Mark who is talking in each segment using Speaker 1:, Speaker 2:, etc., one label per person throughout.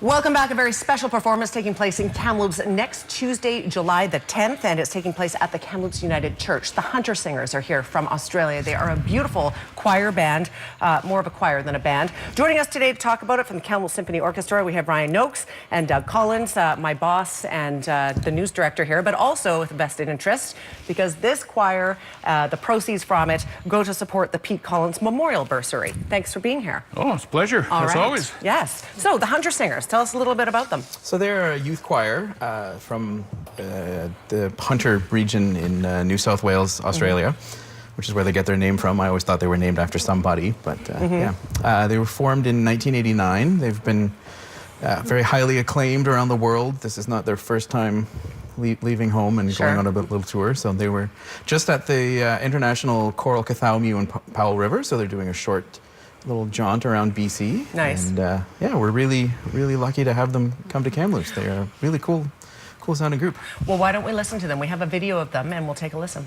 Speaker 1: Welcome back. A very special performance taking place in Kamloops next Tuesday, July the 10th, and it's taking place at the Kamloops United Church. The Hunter Singers are here from Australia. They are a beautiful choir band, more of a choir than a band. Joining us today to talk about it from the Kamloops Symphony Orchestra, we have Ryan Noakes and Doug Collins, my boss and the news director here, but also with a vested interest because this choir, the proceeds from it, go to support the Pete Collins Memorial Bursary. Thanks for being here.
Speaker 2: Oh, it's a pleasure, as always. Yes.
Speaker 1: So, the Hunter Singers. Tell us a little bit about them.
Speaker 3: So they're a youth choir from the Hunter region in New South Wales, Australia, which is where they get their name from. I always thought they were named after somebody, but yeah. They were formed in 1989. They've been very highly acclaimed around the world. This is not their first time leaving home and going on a little tour. So they were just at the International Choral Cathalmew in Powell River, so they're doing a short little jaunt around BC.
Speaker 1: Nice.
Speaker 3: And yeah, we're really lucky to have them come to Kamloops. They're a really cool sounding group.
Speaker 1: Well, why don't we listen to them? We have a video of them and we'll take a listen.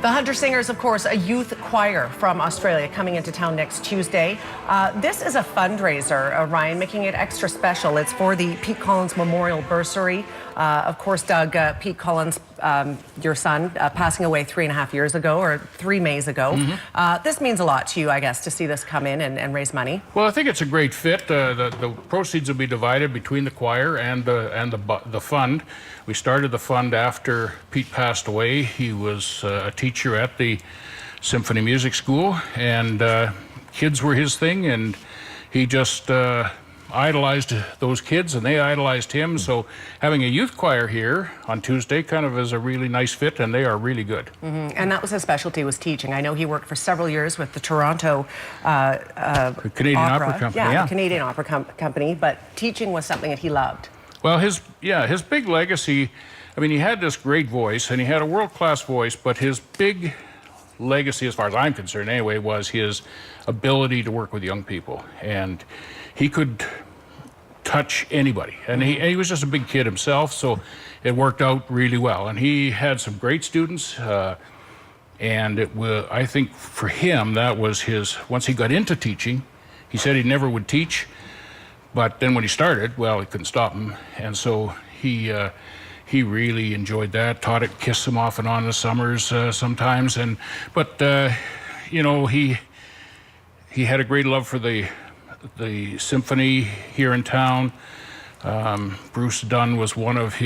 Speaker 1: The Hunter Singers, of course, a youth choir from Australia coming into town next Tuesday. This is a fundraiser, Ryan, making it extra special. It's for the Pete Collins Memorial Bursary. Of course, Doug, Pete Collins, your son, passing away 3.5 years ago, or 3 Mays ago. This means a lot to you, I guess, to see this come in and raise money.
Speaker 2: Well, I think it's a great fit. The proceeds will be divided between the choir and the fund. We started the fund after Pete passed away. He was a teacher at the Symphony Music School, and kids were his thing, and he just idolized those kids, and they idolized him. So having a youth choir here on Tuesday kind of is a really nice fit, and they are really good.
Speaker 1: And that was his specialty, was teaching. I know he worked for several years with the Toronto
Speaker 2: Canadian Opera Company.
Speaker 1: Yeah, the Canadian Opera Company, but teaching was something that he loved.
Speaker 2: Well, his big legacy, I mean, he had this great voice, and he had a world-class voice, but his big legacy, as far as I'm concerned anyway, was his ability to work with young people. And he could touch anybody. And he was just a big kid himself, so it worked out really well. And he had some great students, and I think for him, that was once he got into teaching, he said he never would teach, but then when he started, well, he couldn't stop him. And so he really enjoyed that, taught it, kissed him off and on in the summers sometimes. But you know, he had a great love for the symphony here in town. Bruce Dunn was one of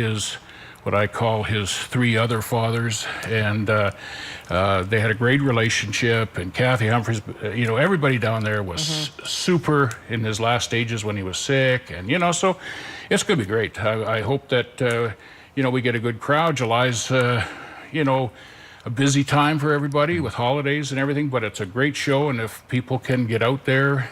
Speaker 2: what I call his 3 other fathers, and they had a great relationship. And Kathy Humphries, you know, everybody down there was super in his last stages when he was sick, and you know, so it's going to be great. I hope that you know, we get a good crowd. July's you know, a busy time for everybody with holidays and everything, but it's a great show, and if people can get out there,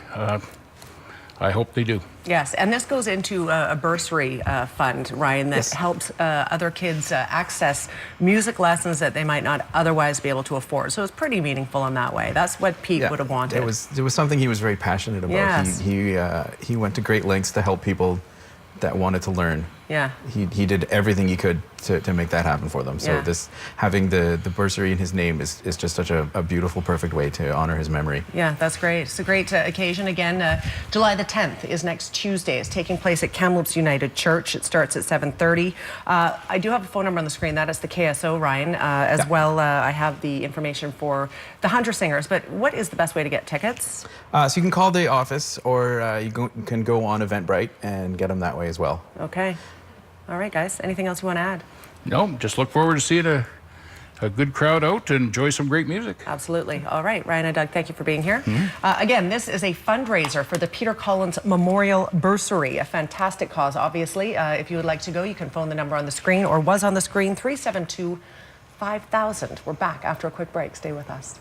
Speaker 2: I hope they do.
Speaker 1: Yes, and this goes into a bursary fund, Ryan, that helps other kids access music lessons that they might not otherwise be able to afford. So it's pretty meaningful in that way. That's what Pete would have wanted.
Speaker 3: It was something he was very passionate about.
Speaker 1: Yes.
Speaker 3: He went to great lengths to help people that wanted to learn.
Speaker 1: Yeah.
Speaker 3: He did everything he could to make that happen for them. So
Speaker 1: Yeah.
Speaker 3: having the bursary in his name is just such a beautiful, perfect way to honor his memory.
Speaker 1: Yeah, that's great. It's a great occasion. Again, July the 10th is next Tuesday. It's taking place at Kamloops United Church. It starts at 7:30. I do have a phone number on the screen. That is the KSO, Ryan. As well, I have the information for the Hunter Singers. But what is the best way to get tickets?
Speaker 3: So you can call the office, or you can go on Eventbrite and get them that way as well.
Speaker 1: Okay. All right, guys. Anything else you want to add?
Speaker 2: No, just look forward to seeing a good crowd out and enjoy some great music.
Speaker 1: Absolutely. All right, Ryan and Doug, thank you for being here. Again, this is a fundraiser for the Peter Collins Memorial Bursary, a fantastic cause, obviously. If you would like to go, you can phone the number on the screen, or was on the screen, 372-5000. We're back after a quick break. Stay with us.